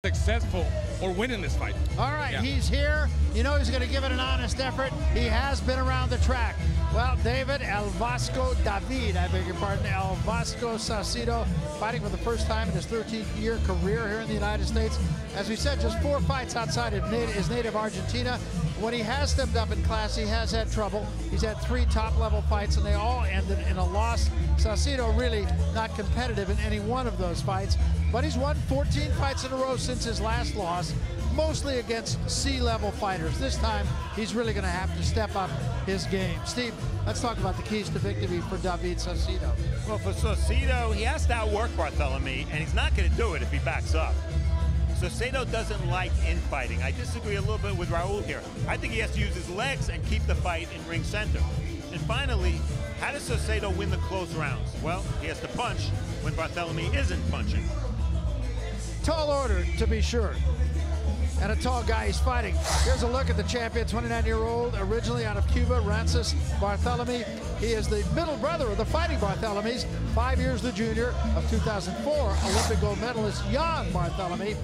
successful or winning this fight. All right, he's here. You know he's going to give it an honest effort. He has been around the track. Well, David David, I beg your pardon, El Vasco Saucedo, fighting for the first time in his 13-year career here in the United States. As we said, just 4 fights outside of his native Argentina. When he has stepped up in class, he has had trouble. He's had 3 top-level fights, and they all ended in a loss. Saucedo really not competitive in any one of those fights, but he's won 14 fights in a row since his last loss, mostly against C-level fighters. This time, he's really going to have to step up his game. Steve, let's talk about the keys to victory for David Saucedo. Well, for Saucedo, he has to outwork Barthelemy, and he's not going to do it if he backs up. Saucedo doesn't like infighting. I disagree a little bit with Raul here. I think he has to use his legs and keep the fight in ring center. And finally, how does Saucedo win the close rounds? Well, he has to punch when Barthelemy isn't punching. Tall order, to be sure. And a tall guy he's fighting. Here's a look at the champion, 29-year-old, originally out of Cuba, Rances Barthelemy. He is the middle brother of the fighting Barthelemies, 5 years the junior of 2004 Olympic gold medalist Jan Barthelemy.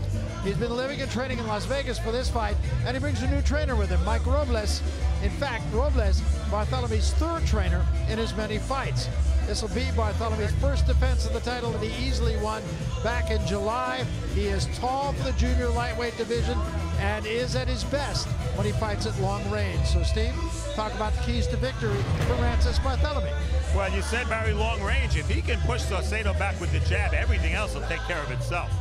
He's been living and training in Las Vegas for this fight, and he brings a new trainer with him, Mike Robles. In fact, Robles, Barthelemy's 3rd trainer in his many fights. This will be Barthelemy's first defense of the title that he easily won back in July. He is tall for the junior lightweight division and is at his best when he fights at long range. So, Steve, talk about the keys to victory for Rances Barthelemy. Well, you said very long range. If he can push Saucedo back with the jab, everything else will take care of itself.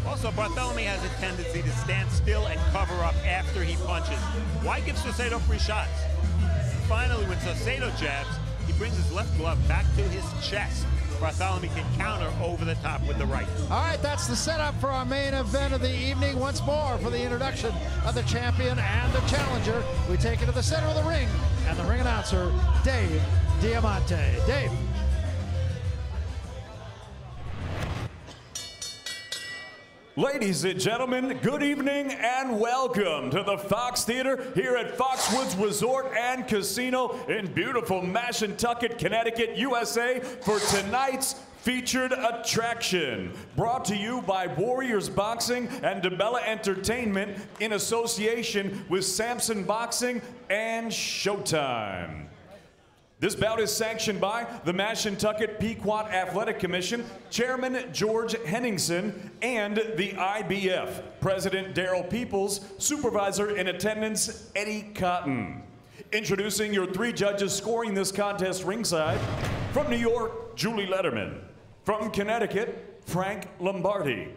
Also, Barthelemy has a tendency to stand still and cover up after he punches. Why give Saucedo free shots? Finally, when Saucedo jabs, he brings his left glove back to his chest. Barthelemy can counter over the top with the right. All right, that's the setup for our main event of the evening. Once more, for the introduction of the champion and the challenger, we take it to the center of the ring, and the ring announcer, Dave Diamante. Dave. Ladies and gentlemen, good evening and welcome to the Fox Theater here at Foxwoods Resort and Casino in beautiful Mashantucket, Connecticut, USA for tonight's featured attraction. Brought to you by Warriors Boxing and DeBella Entertainment in association with Samson Boxing and Showtime. This bout is sanctioned by the Mashantucket Pequot Athletic Commission, Chairman George Henningsen, and the IBF, President Darrell Peoples, Supervisor in attendance Eddie Cotton. Introducing your 3 judges scoring this contest ringside, from New York, Julie Letterman. From Connecticut, Frank Lombardi.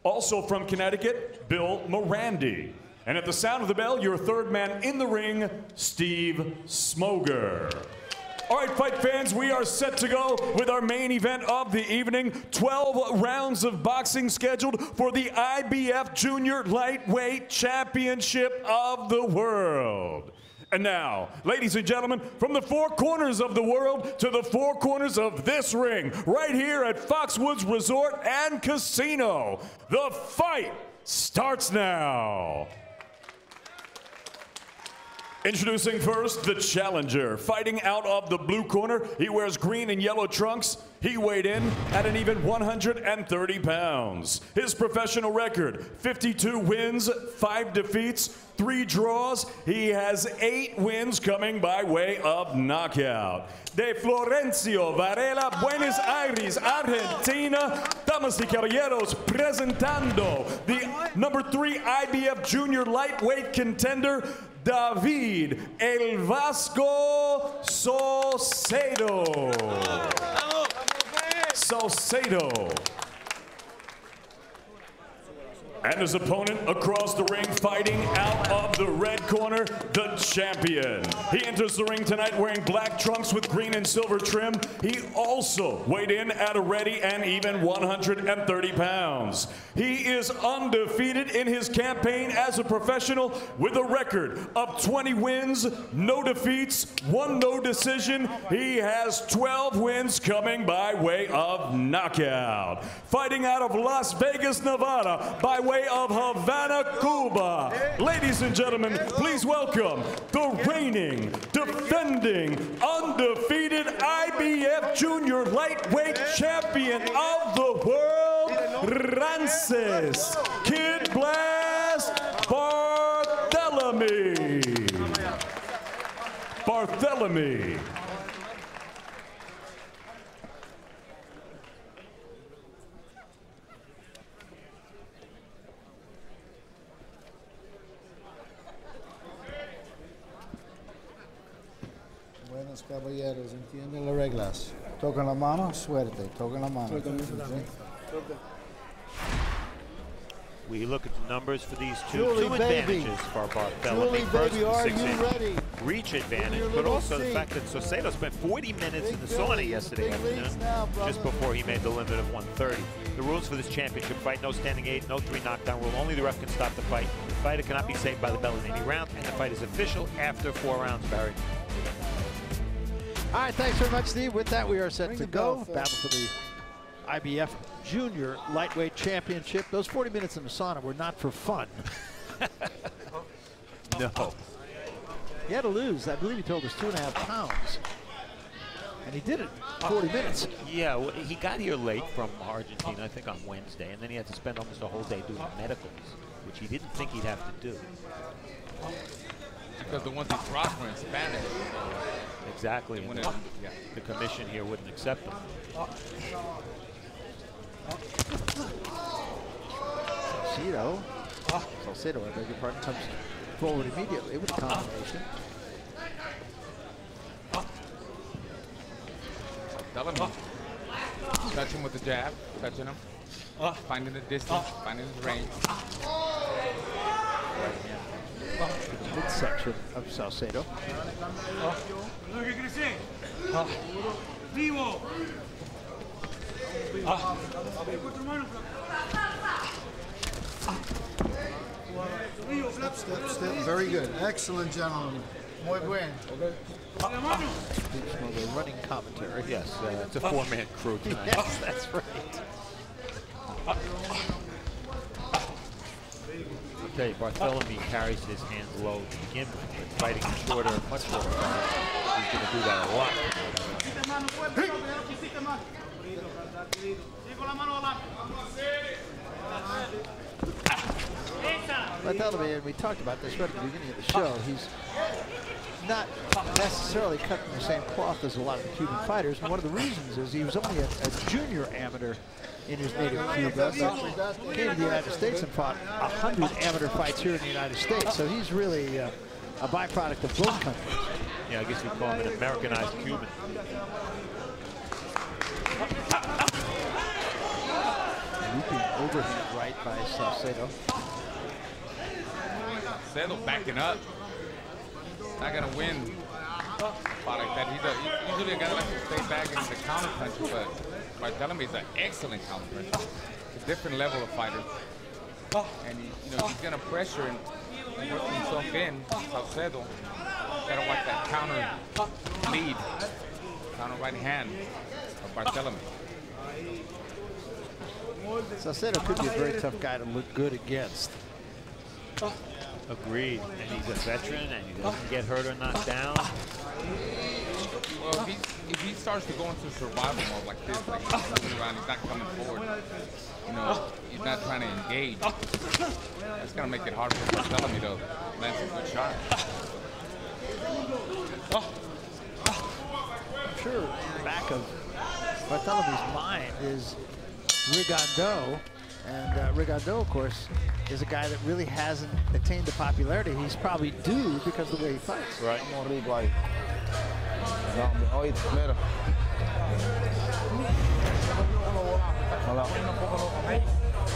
Also from Connecticut, Bill Morandi. And at the sound of the bell, your 3rd man in the ring, Steve Smoger. All right, fight fans, we are set to go with our main event of the evening. 12 rounds of boxing scheduled for the IBF Junior Lightweight Championship of the World. And now, ladies and gentlemen, from the 4 corners of the world to the 4 corners of this ring, right here at Foxwoods Resort and Casino, the fight starts now. Introducing first, the challenger. Fighting out of the blue corner, he wears green and yellow trunks. He weighed in at an even 130 pounds. His professional record, 52 wins, 5 defeats, 3 draws. He has 8 wins coming by way of knockout. De Florencio Varela, Buenos Aires, Argentina. Damas y caballeros, presentando the number 3 IBF Junior Lightweight contender, David El Vasco Saucedo. Saucedo. And his opponent across the ring, fighting out of the red corner, the champion. He enters the ring tonight wearing black trunks with green and silver trim. He also weighed in at a ready and even 130 pounds. He is undefeated in his campaign as a professional with a record of 20 wins, no defeats, 1 no decision. He has 12 wins coming by way of knockout. Fighting out of Las Vegas, Nevada, by way of Havana, Cuba. Ladies and gentlemen, please welcome the reigning, defending, undefeated IBF Junior Lightweight Champion of the World, Rances, Kid Blast, Barthelemy. Barthelemy. Buenos caballeros, entienden las reglas. Tocan la mano, suerte. Tocan la mano. We look at the numbers for these two. Julie, Two baby. advantages for Barthelemy. Julie, First, baby, are you 6-inch ready? reach advantage, Your but little also the seat. fact that Saucedo spent 40 minutes in the Big sauna Billy, yesterday big leagues afternoon, now, brother. just before he made the limit of 130. The rules for this championship fight: no standing 8, no 3 knockdown rule. Only the ref can stop the fight. The fighter cannot be saved by the bell in any round, and the fight is official after 4 rounds, Barry. All right, thanks very much, Steve. With that, we are set Ring to the bell, go. Phil. Battle for the IBF Junior Lightweight Championship. Those 40 minutes in the sauna were not for fun. No. He had to lose, I believe he told us, 2.5 pounds. And he did it in 40 minutes. Yeah, well, he got here late from Argentina, I think on Wednesday, and then he had to spend almost a whole day doing medicals, which he didn't think he'd have to do. Because the ones he crossed were in Spanish. Exactly. And When the, it- yeah. the commission here wouldn't accept him. Saucedo, I beg your pardon, comes forward immediately with a combination. Barthelemy. Touch him with the jab, touching him. Finding the distance, finding his range. The midsection of Saucedo. Step. Very good. Excellent, gentlemen. Muy buen. The running commentary. Yes, it's a 4-man crew tonight. Yes, that's right. I'll tell you, Barthelemy carries his hands low to begin with, but fighting shorter, much shorter guys, he's going to do that a lot. Barthelemy, and we talked about this right at the beginning of the show, he's not necessarily cut from the same cloth as a lot of the Cuban fighters, and one of the reasons is he was only a junior amateur in his native Cuba, but came to the United States and fought 100 amateur fights here in the United States, so he's really a byproduct of both countries. Yeah, I guess you'd call him an Americanized Cuban. Looping overhand right by Saucedo. Saucedo backing up. Not gonna win a fight like that. He's usually a guy that likes to stay back in the counter punch, but Barthelemy is an excellent counter puncher. It's a different level of fighter. And he's gonna pressure and work himself in. Saucedo, gotta watch that counter lead, counter right hand of Barthelemy. Saucedo could be a very tough guy to look good against. Agreed. And he's a veteran, and he doesn't get hurt or knocked down. Well, if he starts to go into survival mode like this, like he's moving around, he's not coming forward, he's not trying to engage, that's going to make it hard for Barthelemy to land some good shots. I'm sure in the back of Barthelemy's mind is Rigondeaux, and Rigondeaux, of course, is a guy that really hasn't attained the popularity he's probably due because of the way he fights. Right. Rico ahí. Oye, mira. Hola.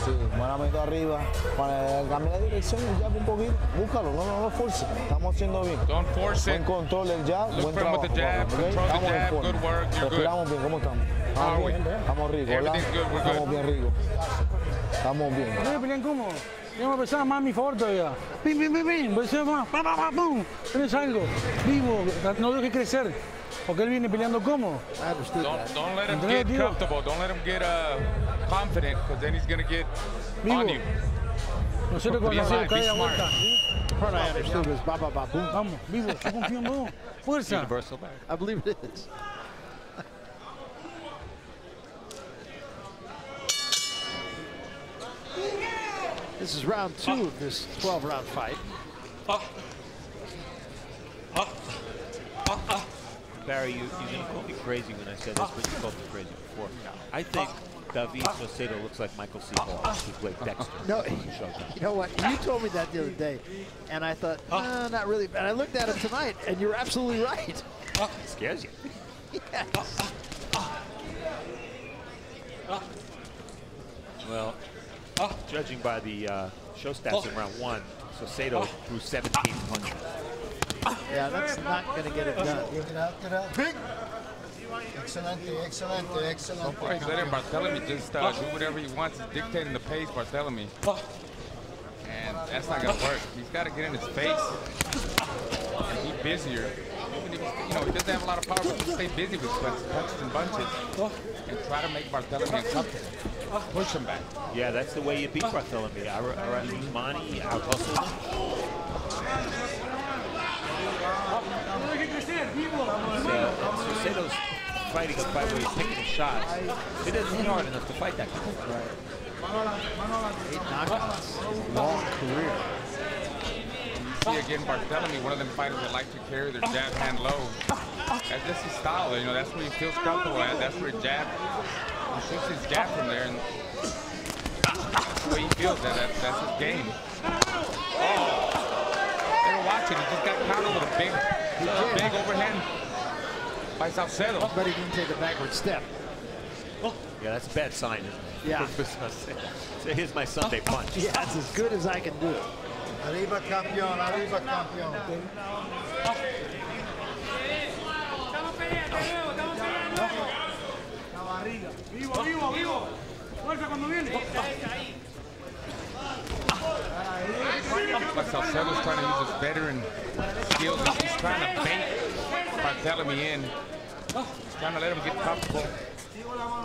Sí, buenamente arriba. Para cambiar de dirección el jab un poquito. Búscalo, no force. Estamos haciendo bien. Don't force it. Buen control del jab, Look buen for him with trabajo. the jab, ¿Ok? control the Estamos en jab, forma. good work, you're good. Respiramos bien, ¿cómo estamos? How are we? Estamos ricos, ¿verdad? Everything's good, we're good. Estamos bien ricos. Estamos bien. No pelean cómo. Tengo que pensar más a mi favor todavía. Pim, pim, pim, pim. Voy a hacer más. Pa, pa, pa, pum. Tienes algo. Vivo. No dejes crecer. Porque él viene peleando como. I understood that. Don't let him Entendeu, get tío? comfortable. Don't let him get confident, because then he's going to get on you. Nosotros cuando Be hacemos smart, be caída smart. vuelta. The part I understood was ba ba ba boom. Vamos, vivo. Yo confío en vos. Fuerza. Universal back. I believe it is. This is round 2 of this 12-round fight. Barry, you're going to call me crazy when I said this, but you called me crazy before. I think David Saucedo looks like Michael C. Hall, who played Dexter. No, you know what? You told me that the other day, and I thought, no, not really. And I looked at it tonight, and you're absolutely right. It scares you. Yes. Well, judging by the show stats in round 1, Saucedo threw 17 punches. Yeah, that's not going to get it done. Get out. Excelente, excelente, excelente. So far, he's letting Barthelemy just do whatever he wants. He's dictating the pace, Barthelemy. And that's not going to work. He's got to get in his face and be busier. Even if he doesn't have a lot of power, but just stay busy with punches and bunches and try to make Barthelemy uncomfortable. Push him back. Yeah, that's the way you beat Barthelemy. Money out-hustle him. Saucedo's fighting a fight where he's picking his shots. He doesn't hit hard enough to fight that guy. Right. 8 knockouts. Long career. You see again, Barthelemy, one of them fighters that like to carry their jab hand low. That's just his style. That's where he feels comfortable at. That's where he shoots his jab from there, and that's the way he feels. That's his game. They were watching. He just got countered with a big overhand by Saucedo. But he didn't take a backward step. Yeah, that's a bad sign. Yeah. So here's my Sunday punch. Yeah, that's as good as I can do it. Arriba campeón, arriba campeón. Vivo. Fuerza cuando viene. But Saucedo's trying to use his veteran skills. He's trying to bait Barthelemy in. He's trying to let him get comfortable,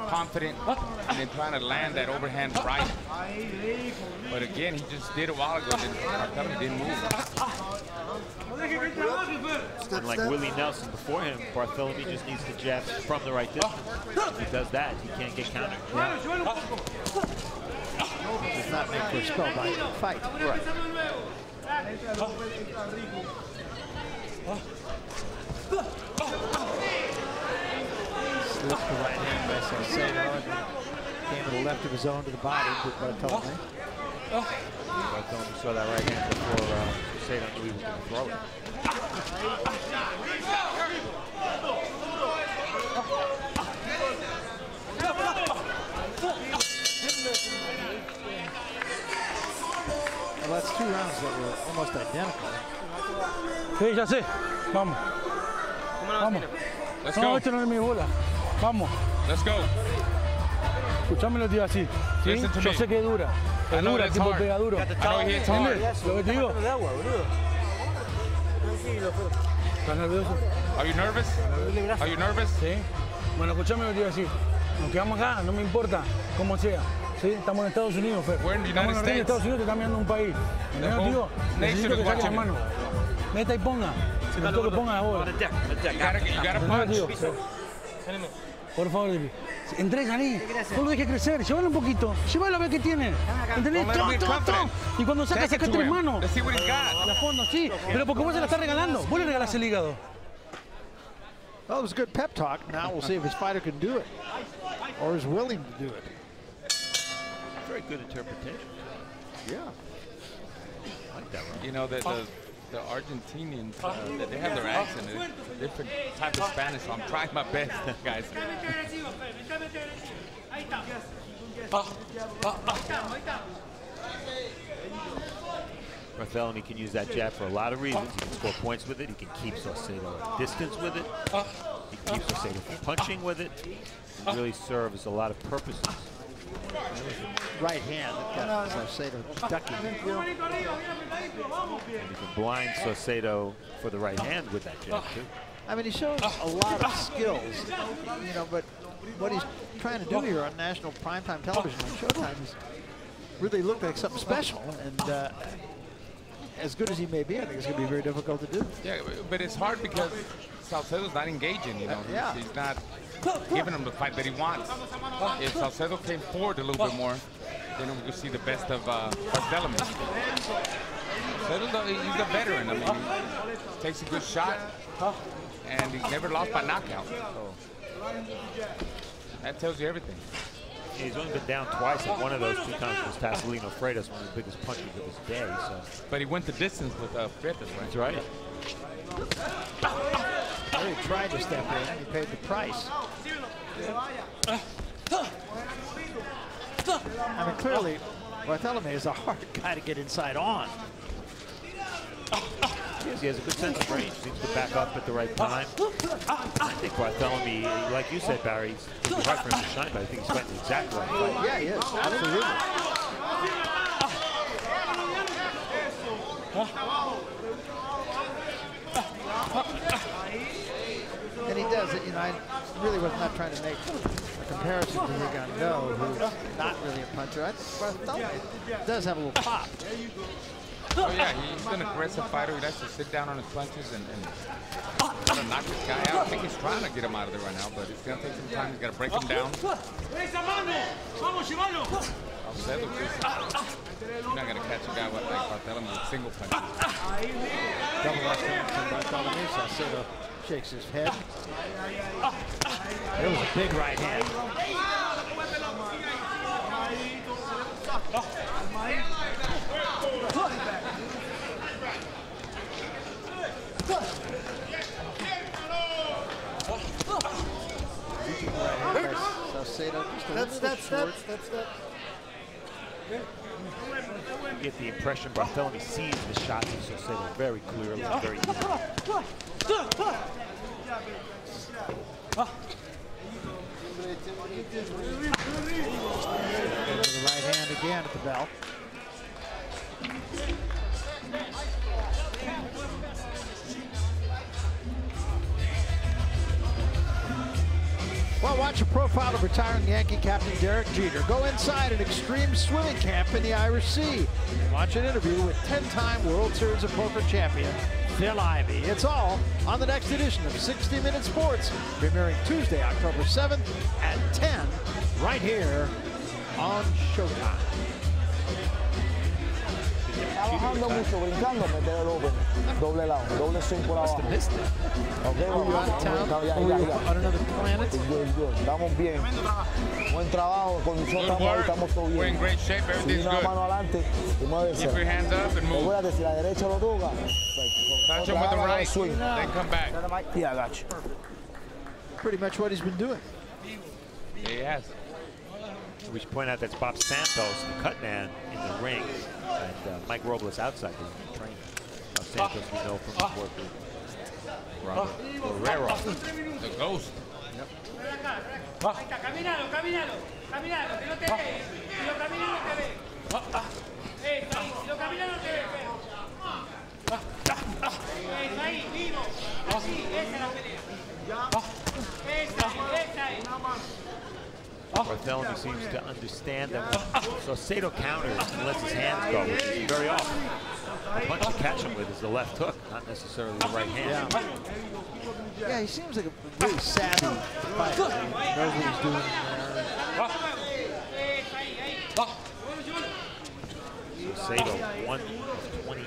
confident, and then trying to land that overhand right. But again, he just did it a while ago. Barthelemy didn't move. And like Willie Nelson before him, Barthelemy just needs to jab from the right distance. If he does that, he can't get countered. Does not make for a spellbinding fight. Right. Slipped the right hand by Saucedo and came to the left of his own to the body with Barthelemy. Barthelemy saw that right hand before Saucedo knew he was going to throw it. Well, that's 2 rounds that were almost identical. Sí, ya sé. Vamos. Let's No, go. esto no es mi bola. Vamos. Let's go. Escuchame lo que te iba a decir. ¿Sí? Listen to Yo me. sé que es dura. I Es know dura, el it's tipo hard. pega duro. I know he hits hard. ¿Entiendes lo que te digo? ¿Estás nervioso? Are you nervous? Are you nervous? Sí. Bueno, escuchame lo que te iba a decir. Nos quedamos acá, no me importa cómo sea. Sí, estamos en Estados Unidos, Fer. We're in the Estamos United en States. Estados Unidos, te está mirando un país. ¿Entendés, whole tío? nation Necesito is que saques la watching mano. Meta y ponga. Necesito que ponga la bola. You gotta ¿Entendés, punch. tío? Por favor, Divi. Entrega ahí. No lo dejes crecer. Llévalo un poquito. Llévalo a ver qué tiene. ¿Entendés? Don't let him be confident. Y cuando saca, Take it saca to 3 him. manos. Let's see what he's got. La fondo, sí. Pero porque vos se la estás regalando. Vos le regalás el hígado. Well, it was a good pep talk. Now we'll see if his fighter can do it or is willing to do it. Very good interpretation. Yeah. I like that one. You know, the Argentinians, they have their accent. It's different type of Spanish, so I'm trying my best, guys. Barthelemy can use that jab for a lot of reasons. He can score points with it. He can keep Saucedo at distance with it. He can keep Saucedo from punching with it. It really serves a lot of purposes. Right hand. Got Saucedo ducking. And he can blind Saucedo for the right hand with that jab, too. I mean, he shows a lot of skills, you know, but what he's trying to do here on national primetime television on Showtime is really look like something special. And as good as he may be, I think it's going to be very difficult to do. Yeah, but it's hard because Saucedo's not engaging, you know. Yeah. He's not giving him the fight that he wants. If Saucedo came forward a little bit more, then we could see the best of Barthelemy. Saucedo, he's a veteran. I mean, he takes a good shot, and he's never lost by knockout. So that tells you everything. He's only been down twice, and one of those 2 times was Tassolino Freitas, one of the biggest punchers of his day. So. But he went the distance with Freitas, right? That's right. Well, he tried to step in. He paid the price. I mean, clearly, Barthelemy is a hard guy to get inside on. He has a good sense of range. Seems to back up at the right time. I think Barthelemy, like you said, Barry, it's hard for him to shine, but I think he's fighting the exact right fight. Yeah, he is. Absolutely. And he does it, you know, I really was not trying to make a comparison to Fernando, who's not really a puncher. Barthelemy does have a little pop. Oh yeah, he's an aggressive fighter. He likes to sit down on his punches and try to knock this guy out. I think he's trying to get him out of there right now, but it's gonna take some time. He's gotta break him down. Saucedo, you're not gonna catch a guy like Barthelemy with single punches. Double left hand from Barthelemy. Saucedo shakes his head. It was a big right hand. Saucedo just a little short. You get the impression Barthelemy sees the shot from Saucedo very clearly, very easily. The right hand again at the bell. Well, watch a profile of retiring Yankee captain Derek Jeter go inside an extreme swimming camp in the Irish Sea. Watch an interview with 10-time World Series of Poker champion Phil Ivey. It's all on the next edition of 60 Minute Sports, premiering Tuesday, October 7th at 10, right here on Showtime. Trabajando mucho, brincando, meter el open. Doble lado, doble swing por abajo. Okay, out of town, on another planet. Good. Estamos bien. Buen trabajo, condición estamos todo bien. We're in great shape, everything's good. Mano adelante y muévese. Keep your hands up and move. Recuérdate, si la derecha lo toca, touch him with the right, then come back. Yeah, I got you. Pretty much what he's been doing. Yeah, he has. We should point out that's Bob Santos, the cut man, in the ring, and Mike Robles outside the training. Santos we know from his work with Robert Guerrero. The ghost. Yep. Barthelemy seems to understand that Saucedo counters and lets his hands go, which is very often. The punch you catch him with is the left hook, not necessarily the right hand. Yeah, he seems like a really savvy fighter. He knows what he's doing there. Saucedo, 1 of 28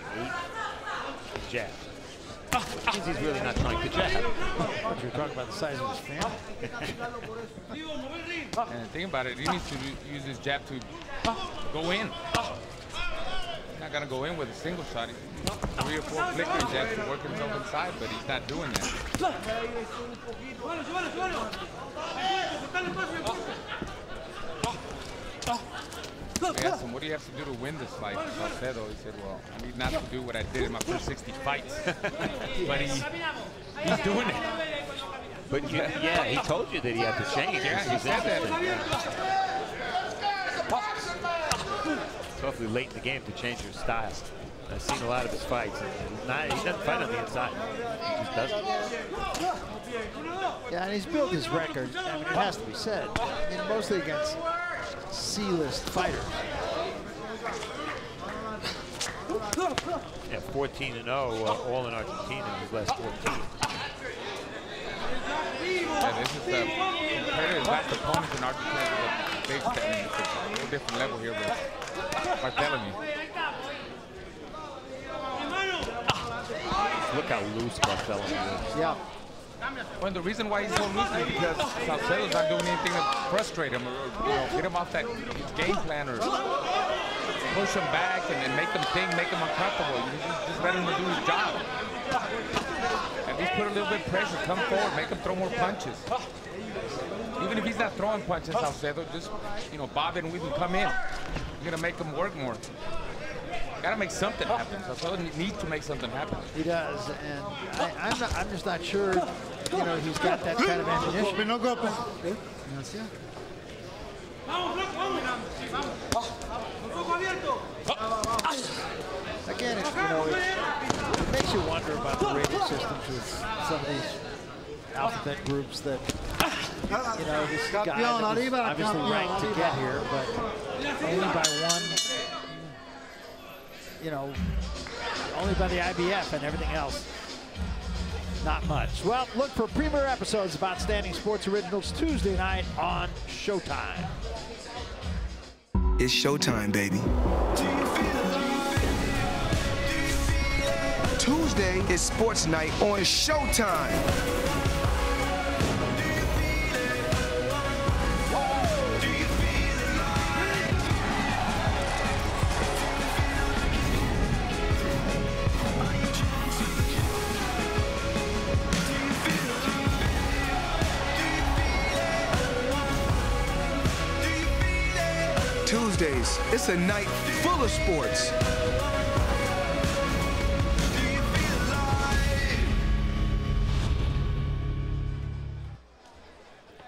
jab. Means he's really not trying to jab. But you're talking about the size of his family. And think about it, he needs to use his jab to go in. He's not gonna go in with a single shot. He's 3 or 4 flickering jabs to work himself inside, but he's not doing that. I asked him, what do you have to do to win this fight? Saucedo, he said, well, I need not to do what I did in my first 60 fights. But he's doing it. But yeah, he told you that he had to change. Yeah, he said that. It's awfully late in the game to change your style. I've seen a lot of his fights. And he doesn't fight on the inside. He just doesn't. Yeah, and he's built his record. I mean, it has to be said. I mean, mostly against C-list fighters. Yeah, 14-0, all in Argentina in his last 14. Yeah, this is compared to his last opponents in Argentina. big step. I mean, it's a whole different level here with Barthelemy. Look how loose Barthelemy is. Yeah. Well, the reason why he's so loose is because Saucedo's not doing anything to frustrate him or get him off that game plan or push him back and make him think, make him uncomfortable. You just let him do his job. At least put a little bit of pressure, come forward, make him throw more punches. Even if he's not throwing punches, Saucedo, just bob it and weave and come in. You're gonna make him work more. Gotta make something happen. Saucedo needs to make something happen. He does, and I'm just not sure, he's got that kind of ammunition. Again, it makes you wonder about the rating systems with some of these alphabet groups that, this guy that was obviously ranked to get here, but only by one. Only by the IBF and everything else, not much. Well, look for premier episodes of Outstanding Sports Originals Tuesday night on Showtime. It's showtime, baby. Tuesday is sports night on Showtime. Tuesdays, it's a night full of sports.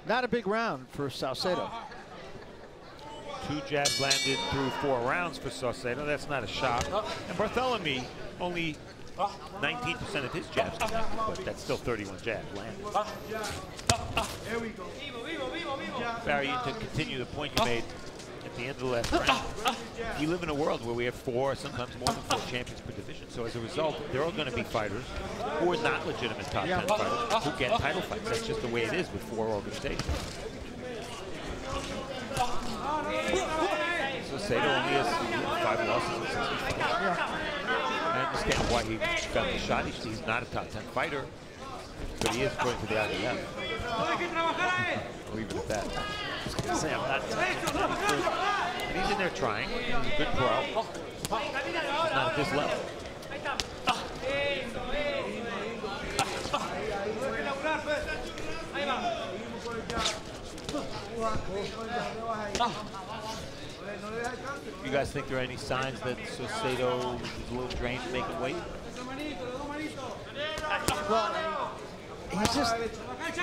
Not a big round for Saucedo. 2 jabs landed through 4 rounds for Saucedo. That's not a shock. And Barthelemy, only 19% of his jabs connected, but that's still 31 jabs landed. Barry, to continue the point you made at the end of the last round, we live in a world where we have 4, sometimes more than 4 champions per division. So as a result, there are going to be fighters who are not legitimate top 10 fighters who get title fights. That's just the way it is with 4 organizations. Saucedo only has 5 losses in 60 fights. I understand why he got the shot. He's not a top 10 fighter, but he is according to the IBF. I'll leave it at that. Say I'm not. And he's in there trying. He's a good pro. He's not at this level. You guys think there are any signs that Saucedo is a little drained to making weight? Well, he's just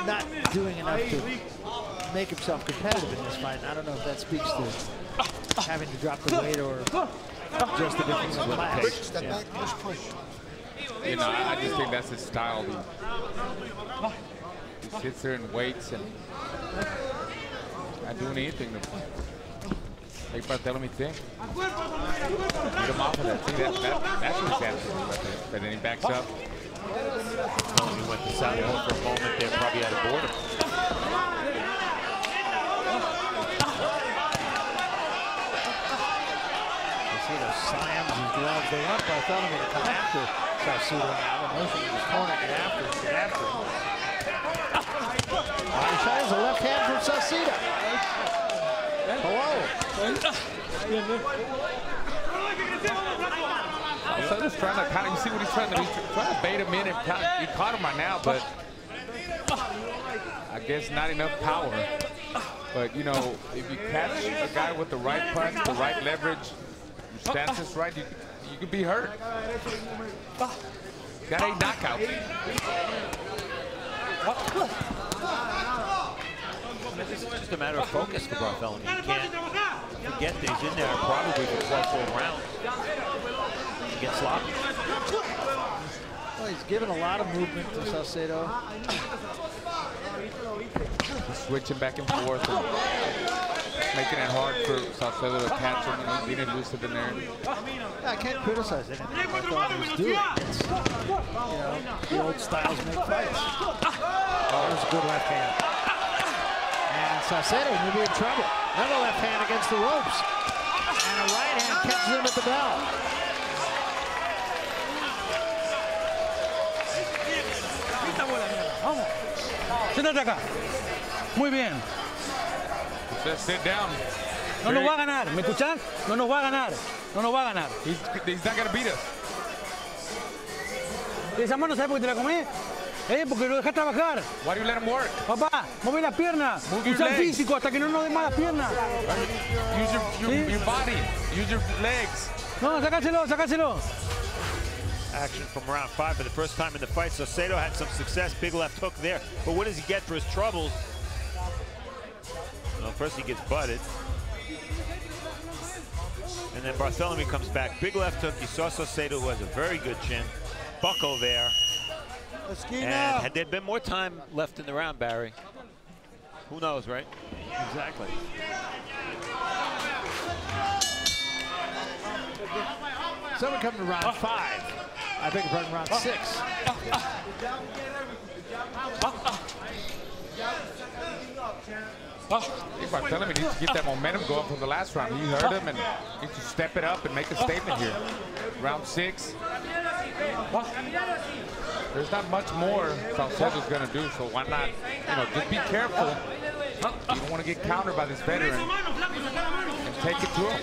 not doing enough to make himself competitive in this fight. I don't know if that speaks to having to drop the weight or just the difference in class. Step back, push. I just think that's his style. He sits there and waits and not doing anything to make Barthelemy think. Get him off of that. See, that's what he's asking. But then he backs up. Well, he went to Saucedo for a moment there, probably out of boredom. Saucedo slams his gloves. They want Barthelemy to come after Saucedo now. The motion in his corner, get after him. He tries a left hand from Saucedo. Hello. So he's trying to you see what he's trying to do? He's trying to bait him in and he caught him right now, but I guess not enough power. But if you catch a guy with the right punch, the right leverage, your stance is right, you could be hurt. Got a knockout. It's just a matter of focus for Barthelemy. You can't forget that he's in there probably for 12 rounds. He gets sloppy. Well, he's given a lot of movement to Saucedo. He's switching back and forth and making it hard for Saucedo to catch him. He's getting elusive in there. I can't criticize anything Barthelemy doing. It's, the old styles make fights. Oh, there's a good left hand. And Saucedo may be in trouble. Another left hand against the ropes. And a right hand catches him at the bell. Vamos. Siéntate acá. Muy bien. Just sit down. No nos va a ganar. ¿Me escuchás? No nos va a ganar. No nos va a ganar. He's not going to beat us. Esa mano, ¿sabes por qué te la comés? Porque lo dejás trabajar. Why do you let him work? Papá, mueve las piernas. Usa el físico hasta que no nos dé más las piernas. Use your body. Use your legs. No, sacáselo, sacáselo. Action from round 5 for the first time in the fight. Saucedo had some success. Big left hook there. But what does he get for his troubles? Well, first he gets butted. And then Barthelemy comes back. Big left hook. You saw Saucedo, who has a very good chin. Buckle there. And had there been more time left in the round, Barry? Who knows, right? Exactly. So we come to round 5. I think we're in round 6. Barthelemy needs to keep that momentum going from the last round. He hurt him and needs to step it up and make a statement here. Round 6. There's not much more Saucedo's going to do, so why not, just be careful. You don't want to get countered by this veteran and take it to him.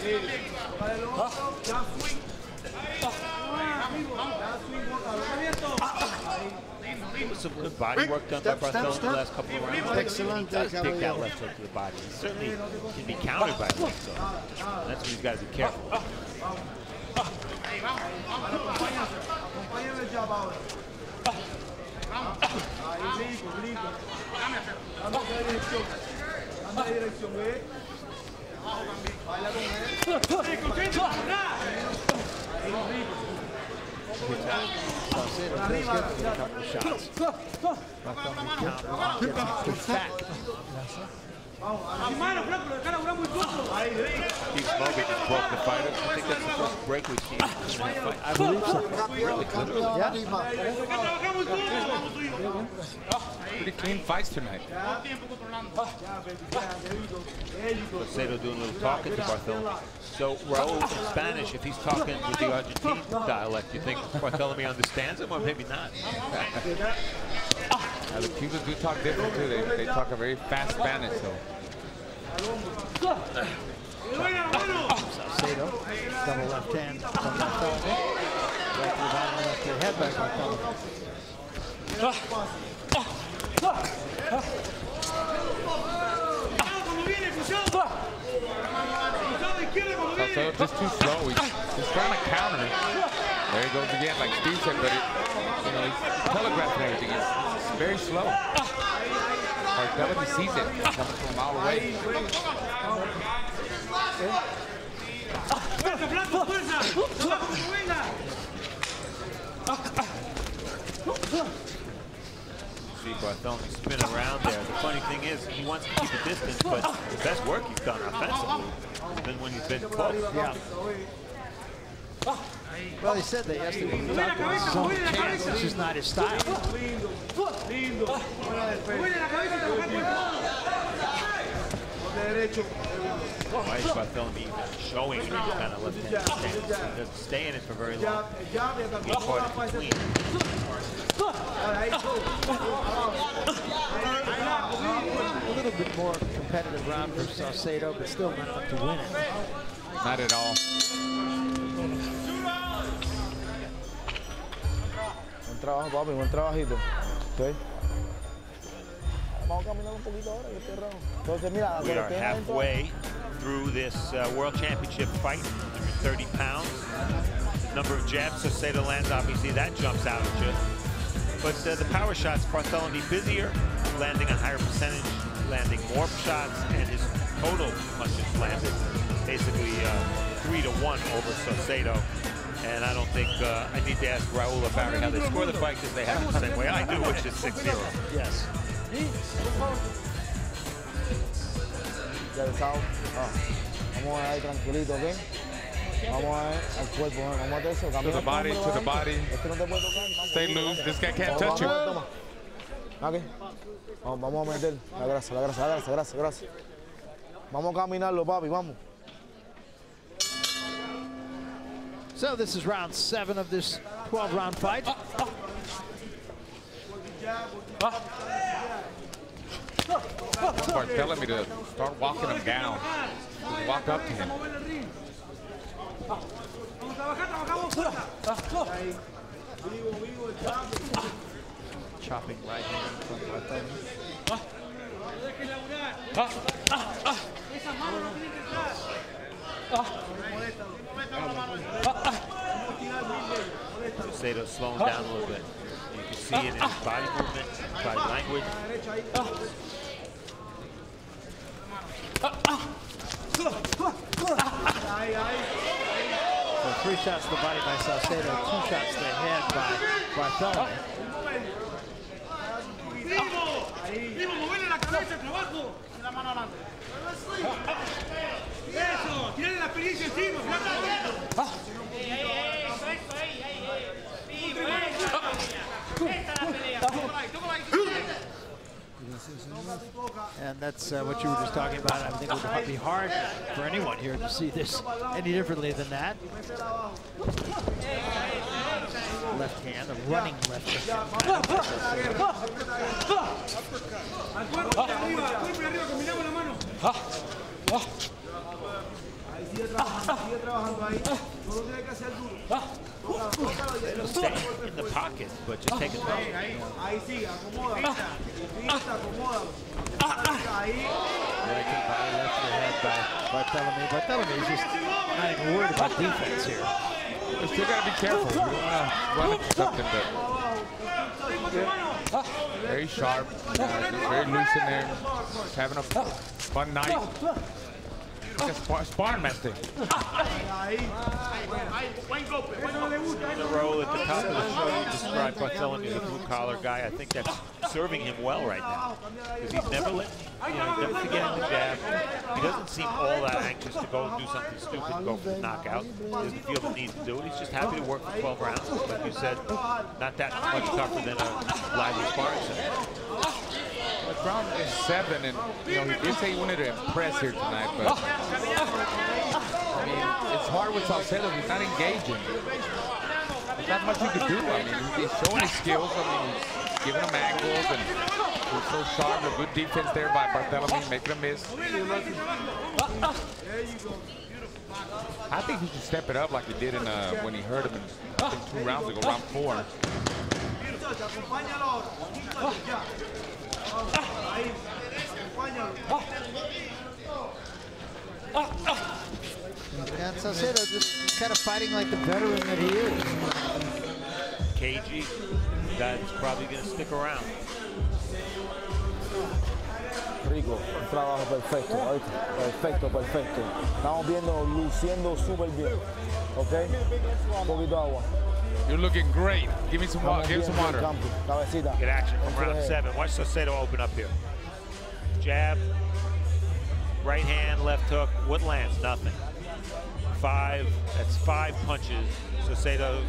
Some good body work done by Barthelemy the last couple of rounds. Excellent. He does take that left hook to the body. He certainly can be countered by that, so that's what he's got to be careful. Steve Smoker just broke the fighter. I think that's the first break we've seen in that fight. I believe so. Really good. Pretty clean fights tonight. Saucedo doing a little talking to Barthelemy. So Raul in Spanish, if he's talking with the Argentine dialect, you think Barthelemy understands him or maybe not? The Cubans do talk different too. They talk a very fast Spanish, so. Saucedo, double left hand from Barthelemy. Right to the bottom left to the head by Barthelemy. Saucedo just too slow. He's trying to counter. There he goes again, like Steve said, but he's telegraphing everything. It's very slow. Barthelemy sees it coming from a mile away. See Barthelemy spin around there. The funny thing is, he wants to keep a distance, but the best work he's done offensively has been when he's been close. Yeah. Well, he said that yesterday. He talked about his own chance. This is not his style. Why is Barthelemy even showing any kind of left-handed stance? He doesn't stay in it for very long. He's caught in between. A little bit more competitive round for Saucedo, but still not enough to win it. Not at all. Buen trabajo, papi, buen trabajito. ¿Sí? Vamos a caminar un poquito ahora, que estoy raro. Entonces, mira, we are halfway through this World Championship fight, 130 pounds. Number of jabs Saucedo lands, obviously that jumps out at you. But the power shots, Barthelemy busier, landing a higher percentage, landing more shots, and his total punches landed basically 3-1 over Saucedo. And I don't think I need to ask Raul or Barry how they score the fight, because they have it the same way I do, which is 6-0. Yes. Ya estamos. Vamos ahí tranquilito, ¿ok? Vamos a ver al cuerpo, vamos a hacer eso. To the body, to the body. Este no te puede tocar. Stay loose. This guy can't touch you. Ok. Vamos a meter la grasa, la grasa, la grasa, grasa, grasa. Vamos a caminarlo, papi, vamos. So this is round 7 of this 12-round fight. Barthelemy to start walking him down. Just walk up to him. Chopping right hand from Barthelemy. Saucedo slowing down a little bit. You can see it in his body movement, body language. So 3 shots to the body by Saucedo, 2 shots to the head by Barthelemy. And that's what you were just talking about. I think it would be hard for anyone here to see this any differently than that. Left hand, a running left hand. Stay in the pocket, but just take it down. Barthelemy is just not even worried about defense here. You still got to be careful. You don't want to run into something, but very sharp, very loose in there. Just having a fun night. Like a sparring match thing. The role at the top of the show, you described Barthelemy as a blue-collar guy. I think that's serving him well right now. Because he's never never forgetting the jab. He doesn't seem all that anxious to go and do something stupid and go for the knockout. He doesn't feel the need to do it. He's just happy to work for 12 rounds. Like you said, not that much tougher than a lively sparring session. It's round 7, and he did say he wanted to impress here tonight, but I mean, it's hard with Saucedo. He's not engaging. There's not much you can do. I mean, he's showing his skills. I mean, he's giving him angles, and he's so sharp. A good defense there by Barthelemy, making him miss. I think he should step it up like he did in when he hurt him in 2 rounds ago, round 4. And Saucedo just kind of fighting like the veteran that he is. Cagey, that's probably going to stick around. Rico, un trabajo perfecto, ¿oíste? Perfecto, perfecto. Estamos viendo luciendo súper bien, ¿ok? Un poquito de agua. You're looking great. Give me some water. Give him some water. Cabecita. Good action from round 7. Watch Saucedo open up here. Jab, right hand, left hook. What lands? Nothing. 5. That's 5 punches. Saucedo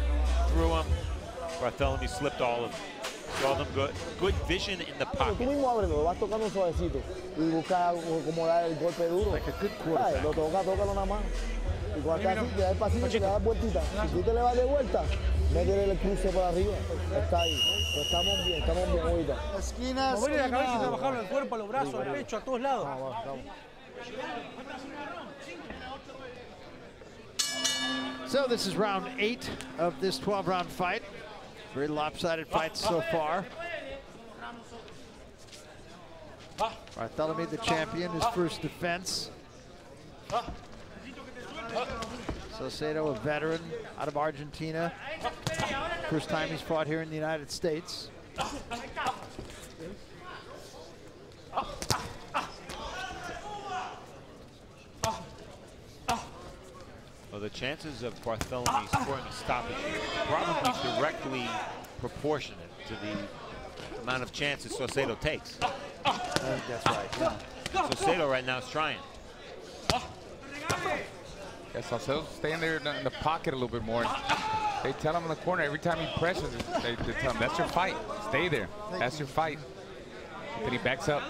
threw him. Barthelemy slipped all of them. Saw them good. Good vision in the pocket. Tú mismo ábrelo, lo vas tocando suavecito y busca como dar el golpe duro. Like a good quarterback. Lo toca, tócalo nada más. Y cuando estás así, te da el pasillo, te da vueltita. Si tú te le vas de vuelta, métele el cruce para arriba. Está ahí. Pero estamos bien ahorita. Esquina, Moverle la cabeza y trabajarlo al cuerpo, a los brazos, al pecho, a todos lados. So this is round 8 of this 12-round fight. Very lopsided fight so far. Barthelemy, the champion, his first defense. Saucedo, a veteran out of Argentina. First time he's fought here in the United States. Well, the chances of Barthelemy scoring a stoppage are probably directly proportionate to the amount of chances Saucedo takes. That's right. Yeah. Saucedo right now is trying. Yeah, Saucedo's staying there in the pocket a little bit more. They tell him in the corner every time he presses, they tell him, that's your fight. Stay there. That's your fight. Then he backs up.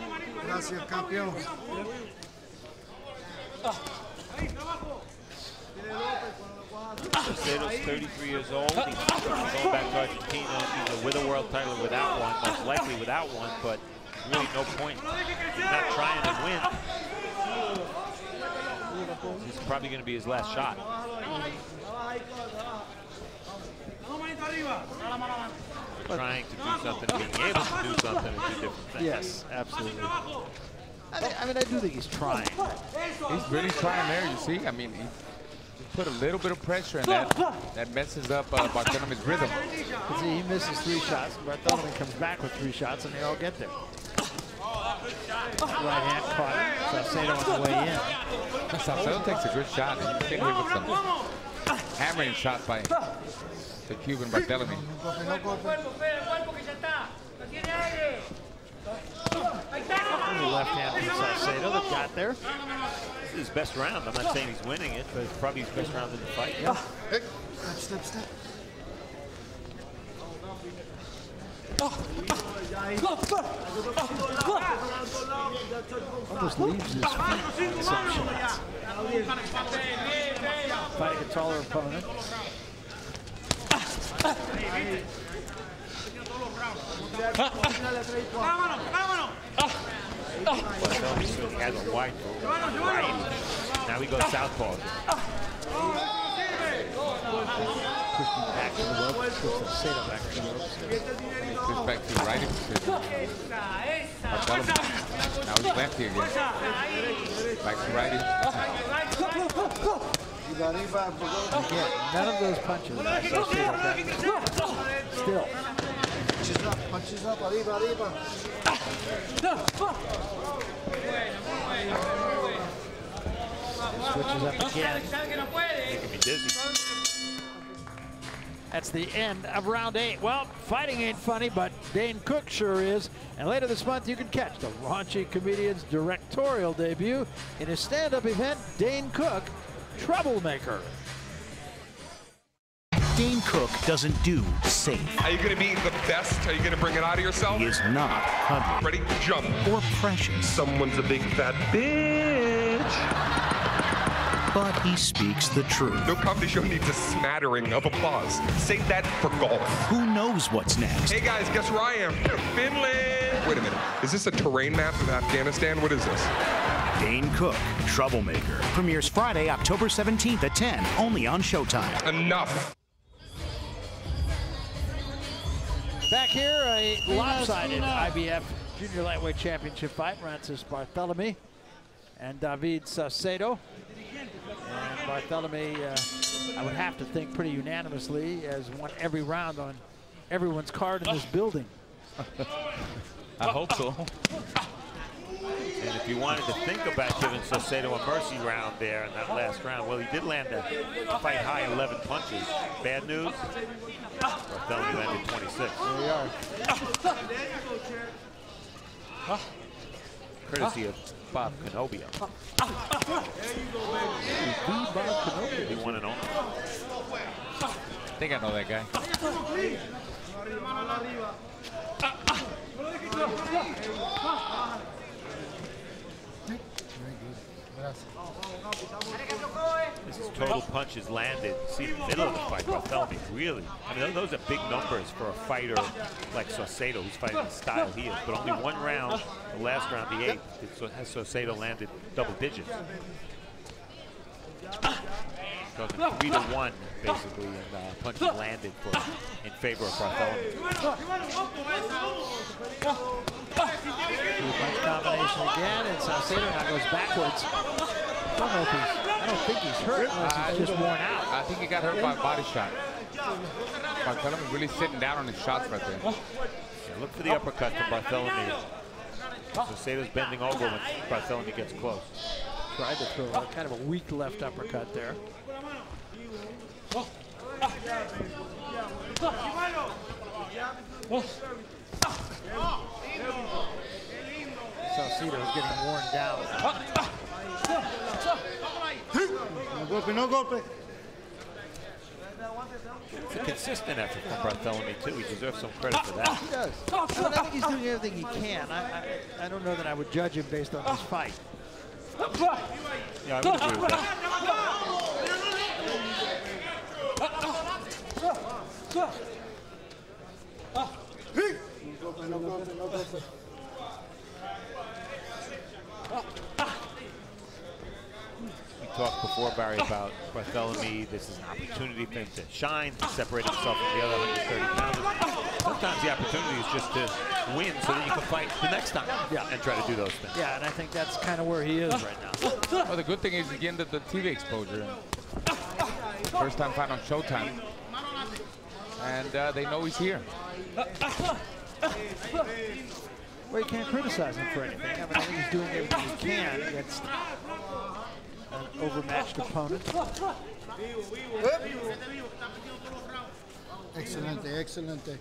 Gracias, campeón. Saucedo's 33 years old. He's going back to Argentina. He's with a world title without one, most likely without one, but really no point in not trying to win. This is probably going to be his last shot. Trying to do something, being able to do something are two different things. Yes, absolutely. I mean, I do think he's trying. He's really trying there, you see. I mean, he put a little bit of pressure in that messes up Barthelемy's rhythm. See, he misses 3 shots, and Barthelemy comes back with 3 shots, and they all get there. Right hand caught him. Saucedo on the way in. Saucedo takes a good shot, and you can hit with some hammering shots by the Cuban Barthelemy. Left hand from Saucedo that got there. This is his best round. I'm not saying he's winning it, but it's probably his best round in the fight. Yeah. Step. Almost leaves his feet on some shots. Fighting a taller opponent. Barthelemy certainly has a wide variety. Now we go southpaw. Back to the ropes. Saucedo back to the ropes. Push back to righty position. Barthelemy. Now he's lefty again. Back to righty. Again, none of those punches. Still. Punches up, arriba. Switches up again. Making me dizzy. That's the end of round 8. Well, fighting ain't funny, but Dane Cook sure is. And later this month, you can catch the raunchy comedian's directorial debut in his stand-up event, Dane Cook, Troublemaker. Dane Cook doesn't do safe. Are you going to be the best? Are you going to bring it out of yourself? He is not cuddly. Ready? Jump. Or precious. Someone's a big fat bitch. But he speaks the truth. No comedy show needs a smattering of applause. Save that for golf. Who knows what's next? Hey guys, guess where I am? Finland! Wait a minute. Is this a terrain map of Afghanistan? What is this? Dane Cook, Troublemaker. Premieres Friday, October 17th at 10, only on Showtime. Enough. Back here, a lopsided IBF Junior Lightweight Championship fight. Rances Barthelemy and David Saucedo. And Barthelemy, I would have to think pretty unanimously, has won every round on everyone's card in this building. I hope so. And if you wanted to think about giving Saucedo a mercy round there in that last round, well, he did land a fight-high 11 punches. Bad news, Barthelemy landed 26. There we are. Courtesy of Bob Canobio. He won and only. I think I know that guy. This is total punches landed. See the middle of the fight, Barthelemy really. I mean, those are big numbers for a fighter like Saucedo, who's fighting the style he is. But only one round, the last round, the 8th, has Saucedo landed double digits. Talking 3-1, basically, in punches landed in favor of Barthelemy. Punch combination again, and Saucedo now goes backwards. I don't think he's hurt unless he's just worn out. I think he got hurt by a body shot. Barthelemy really sitting down on his shots right there. Yeah, look for the uppercut from Barthelemy. Saucedo's bending over when Barthelemy gets close. Tried to throw kind of a weak left uppercut there. Saucedo's getting worn down. No golpe. It's a consistent effort from Barthelemy, too. He deserves some credit for that. He does. I think he's doing everything he can. I don't know that I would judge him based on this fight. Yeah, I would agree with that. We talked before, Barry, about Barthelemy. This is an opportunity for him to shine, to separate himself from the other 130 pounders. Sometimes the opportunity is just to win so that you can fight the next time and try to do those things. Yeah, and I think that's kind of where he is right now. Well, the good thing is he's getting the TV exposure. First time fight on Showtime. And they know he's here. Well, you can't criticize him for anything. I mean, I think he's doing everything he can against an overmatched opponent. Excelente, excelente.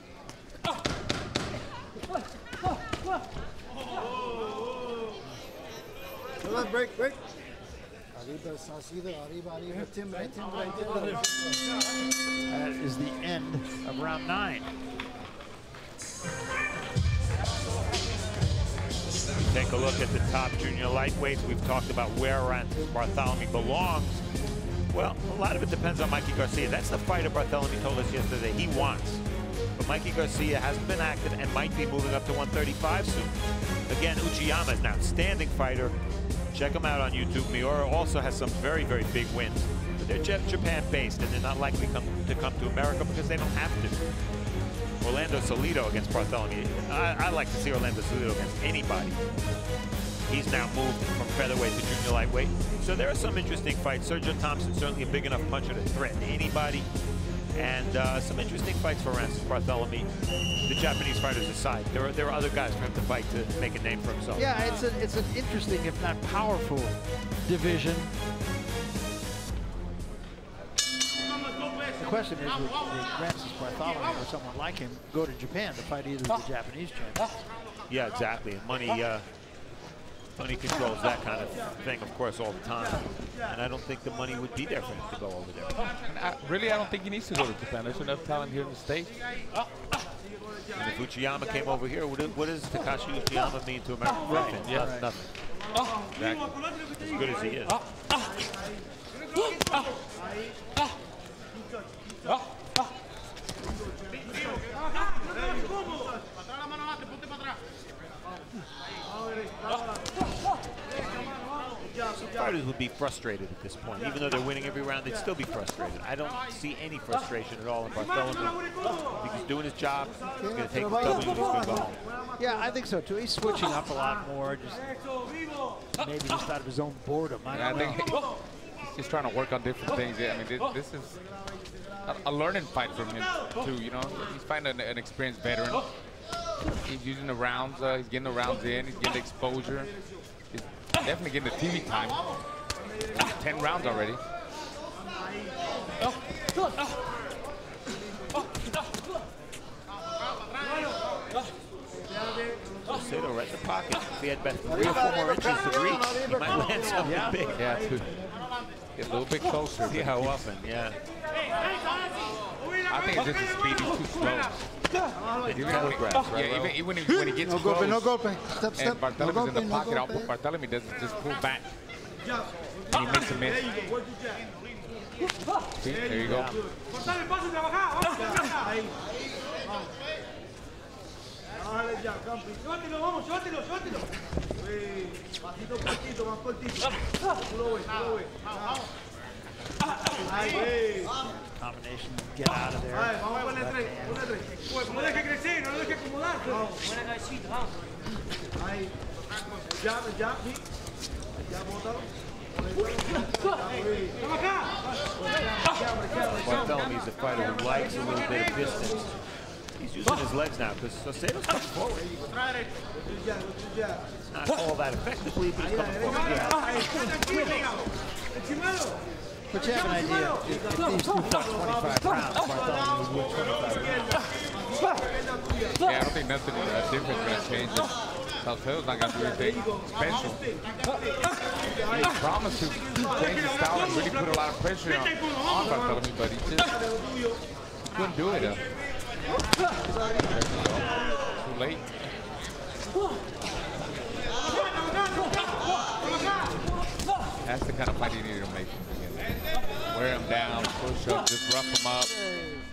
Come on, break, break. Arriba, Saucedo, arriba, arriba, timbre, timbre, timbre. That is the end of round 9. Take a look at the top junior lightweights. We've talked about where Barthelemy belongs. Well, a lot of it depends on Mikey Garcia. That's the fighter Barthelemy told us yesterday he wants. But Mikey Garcia hasn't been active and might be moving up to 135 soon. Again, Uchiyama is an outstanding fighter. Check him out on YouTube. Miura also has some very, very big wins. But they're Japan-based, and they're not likely to come to America because they don't have to. Orlando Salido against Barthelemy. I like to see Orlando Salido against anybody. He's now moved from featherweight to junior lightweight. So there are some interesting fights. Sergio Thompson, certainly a big enough puncher to threaten anybody. And some interesting fights for Rances Barthelemy. The Japanese fighters aside, there are other guys for him to fight to make a name for himself. Yeah, it's an interesting, if not powerful, division. The question is, would Rances Barthelemy or someone like him go to Japan to fight either of the Japanese champions? Yeah, exactly. And money controls that kind of thing, of course, all the time. And I don't think the money would be there for him to go over there. Really, I don't think he needs to go to Japan. There's enough talent here in the States. And if Uchiyama came over here, what does Takashi Uchiyama mean to American fans? Yeah, Right. Nothing. Exactly. As good as he is. Some fighters would be frustrated at this point. Even though they're winning every round, they'd still be frustrated. I don't see any frustration at all in Barthelemy. He's doing his job. He's going to take his W and he's going to go home. Yeah, I think so too. He's switching up a lot more, maybe just out of his own boredom. I think he's just trying to work on different things. Yeah, I mean, this is a learning fight from him too. You know, he's fighting an experienced veteran. He's using the rounds. He's getting the rounds in. He's getting the exposure. He's definitely getting the TV time. 10 rounds already. Saucedo right in the pocket. If he had about 3 or 4 more inches to reach, he might land something big. Yeah, to get a little bit closer. See how often, yeah. I think it's just his speed. He's too slow. Even when he gets close, no golpe. Step, and Barthelemy's in the pocket, all Barthelemy does is just pull back. And he makes a miss. See, there you go. Combination, get out of there. Barthelemy is a fighter who likes a little bit of distance. He's using his legs now because Saucedo's coming forward. Not all that effectively, but he's coming forward. But you have an idea, if these two fought 25 rounds, Barthelemy would win 25 rounds. Yeah, I don't think nothing different is going to change. Saucedo's not going to do anything special. He promised to change his style and really put a lot of pressure on Barthelemy, but he just couldn't do it. Too late. That's the kind of fight he needed to make from the beginning. Wear him down, push up, just rough him up,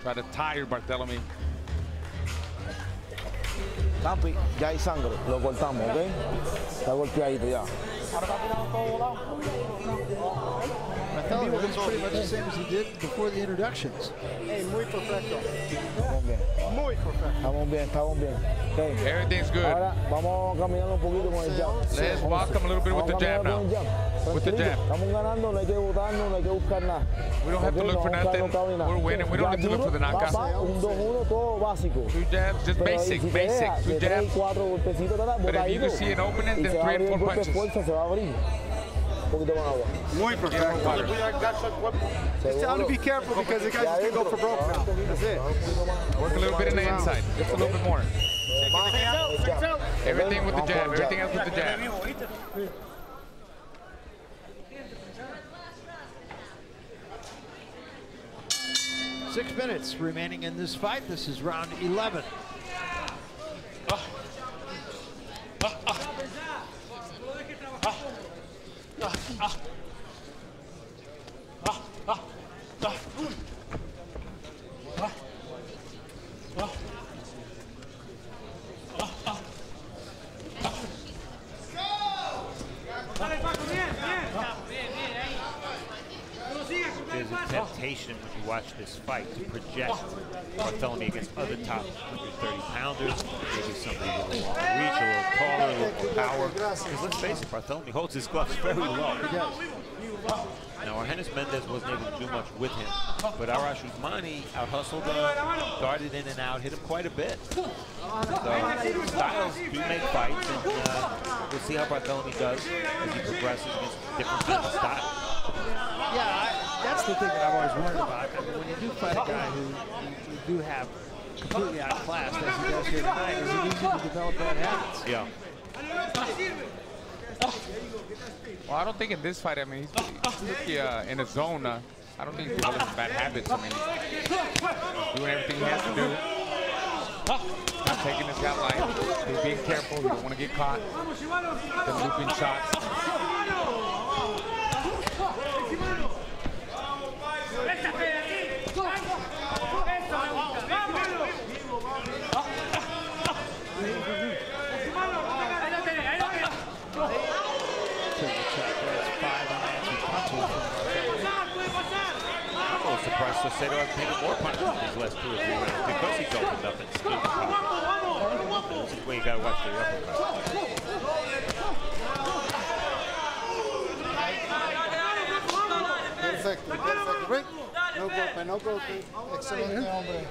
try to tire Barthelemy. Campi, ya hay sangre, lo cortamos, ¿ok? Está golpeadito ya. Barthelemy looks pretty much the same as he did before the introductions. Hey, muy perfecto. Estamos bien. Muy perfecto. Estamos bien. Okay. Everything's good. Ahora vamos caminando un poquito con el jab. Let's walk him a little bit with the jab now. With the jab. Estamos ganando, no hay que botarnos, no hay que buscar nada. We don't have to look for nothing. We're winning. We don't have to look for the knockout. Un 2-1, todo básico. 2 jabs, just basic. 2 jabs. But if you can see an opening, then 3 and 4 punches. Muy perfecto. Just tell him to be careful because the guys can go for broke now. That's it. Work a little bit in the inside, just a little bit more. Everything with the jab, everything else with the jab. 6 minutes remaining in this fight. This is round 11. There's a temptation when you watch this fight to project Barthelemy against other top 130-pounders, maybe somebody with a long reach, a little taller, a little more power. Because let's face it, Barthelemy holds his gloves very low. Now, Argenis Mendez wasn't able to do much with him, but Arash Usmani out-hustled him, darted in and out, hit him quite a bit. So, styles do make fights, and we'll see how Barthelemy does as he progresses against different kinds of styles. Yeah, that's the thing that I've always wondered about. I mean, when you do fight a guy who you do have completely outclassed, as he does here tonight, is it easy to develop bad habits? Yeah. Well, I don't think in this fight, I mean, he's in a zone. I don't think he's developing bad habits. I mean, he's doing everything he has to do. Not taking his shot light. He's being careful. He don't want to get caught. The looping shots. Surprised Saucedo has taken more punches in these last 2 or 3 rounds because he's opened up and still. This is where you gotta watch the uppercut. Perfecto, perfecto. Rick, no golpe. Excelente, hombre.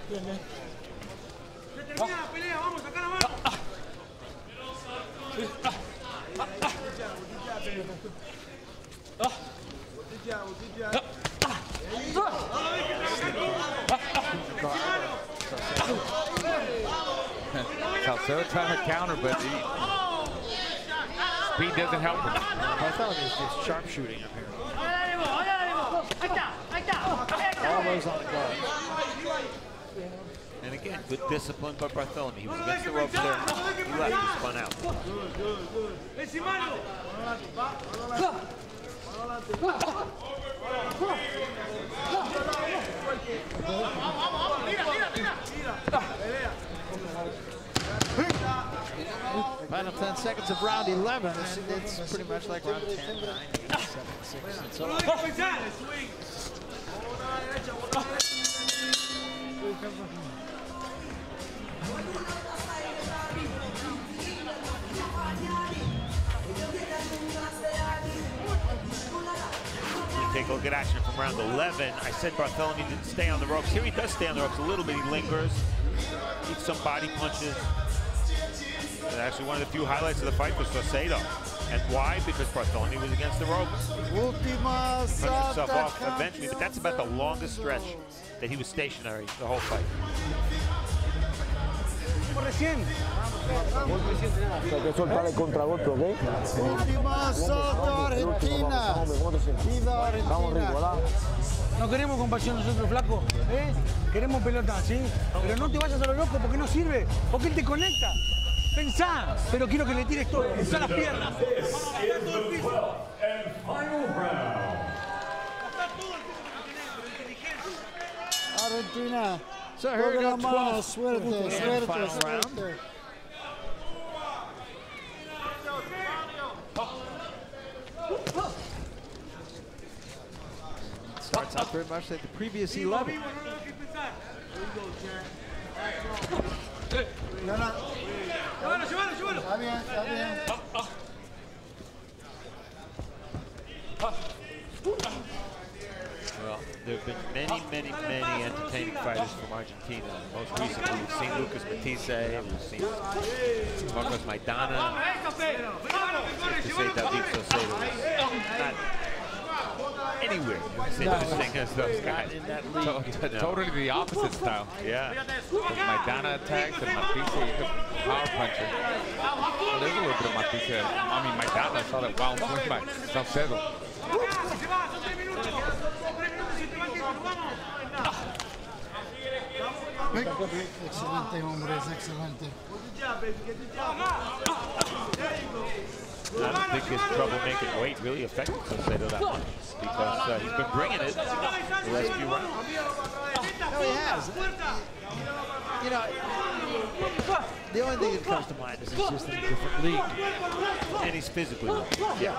Saucedo trying to counter, but speed doesn't help him. I thought it was just sharpshooting up here. Always on the guard. And again, good discipline by Barthelemy. He was against the ropes there. He left, he spun out. Final 10 seconds of round 11, and it's pretty much like round 10, 9, 8, 7, 6, and so on. Take a look at action from round 11. I said Barthelemy didn't stay on the ropes. Here he does stay on the ropes a little bit. He lingers, eats some body punches. And actually one of the few highlights of the fight was Saucedo. And why? Because Barthelemy was against the ropes. Punched himself off eventually, but that's about the longest stretch that he was stationary the whole fight. Hay que soltar el contragolpe, ¿ok? Última Soto, Argentina. Viva Argentina. No queremos compasión nosotros, flaco. Queremos pelota, ¿sí? Pero no te vayas a lo loco porque no sirve. Porque él te conecta. Pensá, pero quiero que le tires todo. Usa las piernas. This is the 12th and final round. Argentina. So here we go, 12. Suerte, suerte, suerte. Starts out very much like the previous 11. Está bien, está bien. Well, there have been many entertaining fighters from Argentina. Most recently, we've seen Lucas Matisse, we've seen Marcos Maidana. To say David Saucedo is not anywhere as interesting as those guys. In that league. Totally the opposite style. Yeah. Maidana attacks and Matisse is a power puncher. Well, there's a little bit of Matisse. I mean, Maidana saw that wild swing by Saucedo. Excelente, hombres, excelente. I don't think his trouble making weight really affected Saucedo that much because he's been bringing it the last few rounds. No, he has. You know, the only thing that comes to mind is he's just in a different league. And he's physically well. Yeah.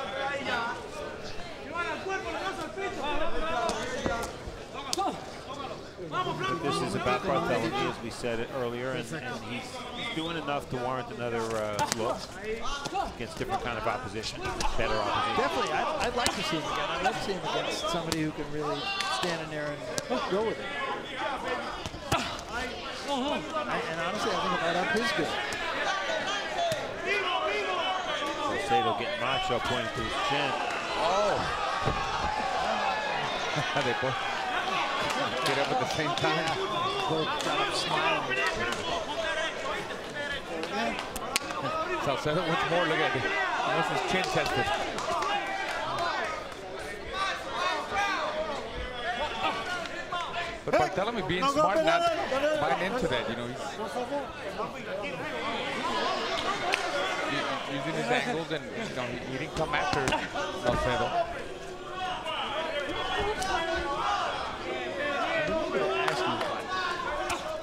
This is about Barthelemy, as we said it earlier, and he's doing enough to warrant another look against different kind of opposition, better opposition. Definitely, I'd like to see him again. I'd like to see him against somebody who can really stand in there and go with it. And honestly, I think it might up his good. Saucedo getting macho, pointing to his chin. Oh! They both get up at the same time. Both got up smiling. Saucedo once more, look at it. That's his chin tested. But Barthelemy being smart, not buying into that, you know. He's using his angles, and you know, he didn't come after Saucedo.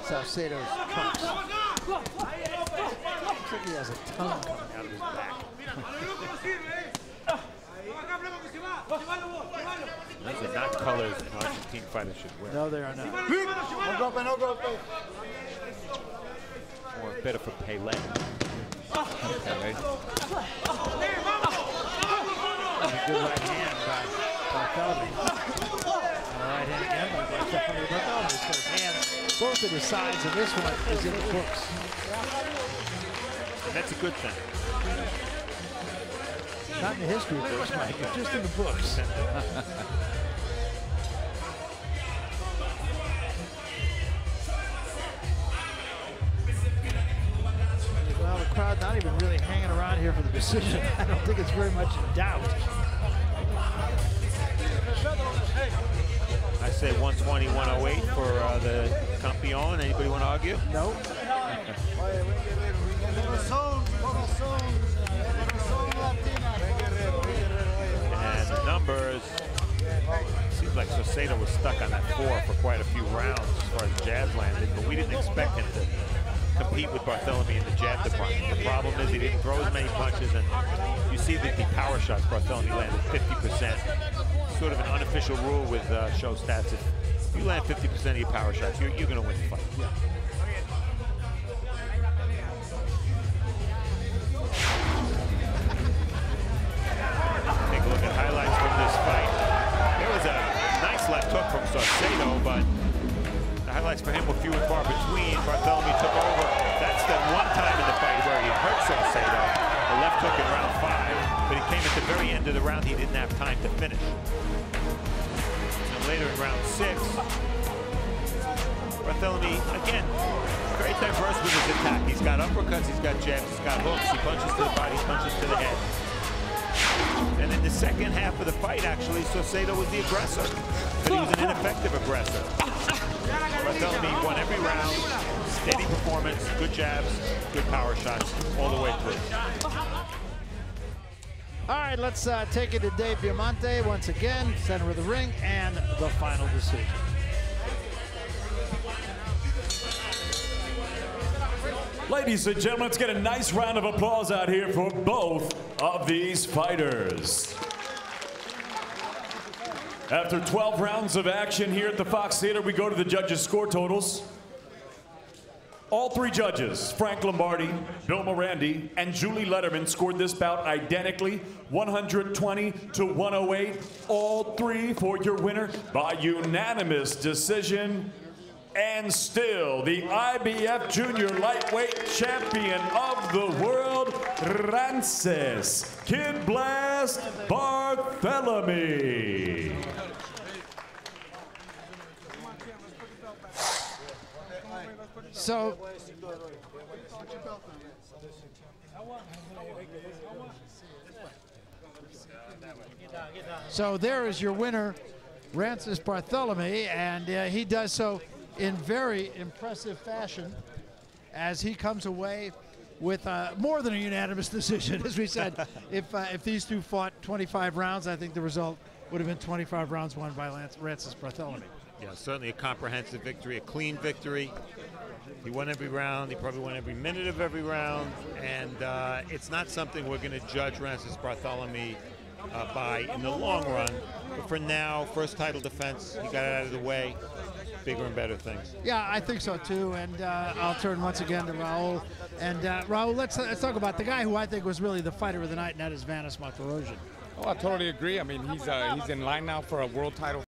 Saucedo's trunks. Looks like he has a tongue coming out of his back. Those are not colors an Argentine fighter should wear. No, they are not. No golpe, no golpe. Or better for Pele. A good right hand by Barthelemy. Right hand again by Barthelemy. Because his hands, both of the sides of this one is in the books. And that's a good thing. Not in the history books, Mike, but just in the books. Well, the crowd not even really hanging around here for the decision. I don't think it's very much in doubt. I say 120, 108 for the campeón. Anybody want to argue? No. And the numbers, seems like Saucedo was stuck on that 4 for quite a few rounds as far as jabs landed, but we didn't expect him to compete with Barthelemy in the jab department. The problem is he didn't throw as many punches, and you see that the power shots Barthelemy landed 50%. Sort of an unofficial rule with show stats. If you land 50% of your power shots, you're going to win the fight. Yeah. Take a look at highlights from this fight. There was a nice left hook from Saucedo, but the highlights for him were few and far between. Barthelemy took over. That's the one time in the fight where he hurt Saucedo. A left hook in round 5, but he came at the very end of the round. He didn't have time to finish. And later in round 6, Barthelemy, again, very diverse with his attack. He's got uppercuts, he's got jabs, he's got hooks, he punches to the body, he punches to the head. And in the second half of the fight, actually, Saucedo was the aggressor, but he was an ineffective aggressor. Barthelemy won every round, steady performance. performance, good jabs, good power shots all the way through. All right, let's take it to Dave Diamante once again, center of the ring, and the final decision. Ladies and gentlemen, let's get a nice round of applause out here for both of these fighters. After 12 rounds of action here at the Fox Theater, we go to the judges' score totals. All three judges, Frank Lombardi, Bill Morandi, and Julie Letterman, scored this bout identically, 120 to 108. All three for your winner by unanimous decision. And still, the IBF Junior Lightweight Champion of the World, Rances Kid Blast Barthelemy. So there is your winner, Rances Barthelemy, and he does so in very impressive fashion as he comes away with more than a unanimous decision. As we said, if these two fought 25 rounds, I think the result would have been 25 rounds won by Rances Barthelemy. Yeah, certainly a comprehensive victory, a clean victory. He won every round. He probably won every minute of every round. And it's not something we're going to judge Rances Barthelemy by in the long run. But for now, first title defense, he got it out of the way. Bigger and better things. Yeah, I think so too. And I'll turn once again to Raul. And Raul, let's talk about the guy who I think was really the fighter of the night, and that is Vanes Martirosyan. Oh, I totally agree. I mean, he's in line now for a world title.